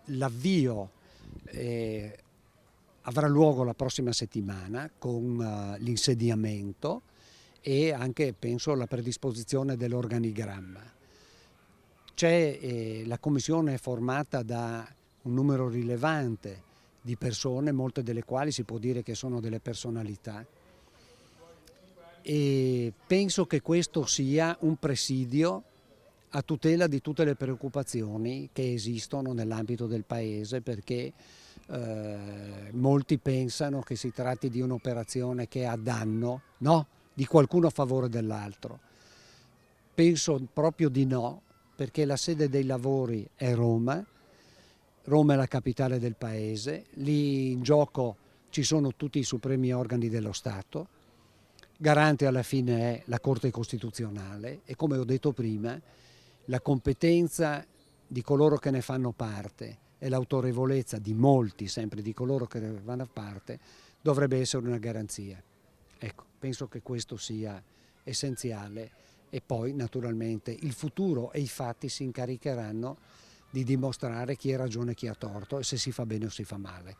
L'avvio avrà luogo la prossima settimana con l'insediamento e anche, penso, la predisposizione dell'organigramma. La commissione è formata da un numero rilevante di persone, molte delle quali si può dire che sono delle personalità, e penso che questo sia un presidio a tutela di tutte le preoccupazioni che esistono nell'ambito del paese, perché molti pensano che si tratti di un'operazione che è a danno, no, di qualcuno a favore dell'altro. Penso proprio di no, perché la sede dei lavori è Roma. Roma è la capitale del paese, lì in gioco ci sono tutti i supremi organi dello Stato, garante alla fine è la Corte Costituzionale e, come ho detto prima, la competenza di coloro che ne fanno parte e l'autorevolezza di molti, sempre di coloro che ne fanno parte, dovrebbe essere una garanzia. Ecco, penso che questo sia essenziale e poi naturalmente il futuro e i fatti si incaricheranno di dimostrare chi ha ragione e chi ha torto e se si fa bene o si fa male.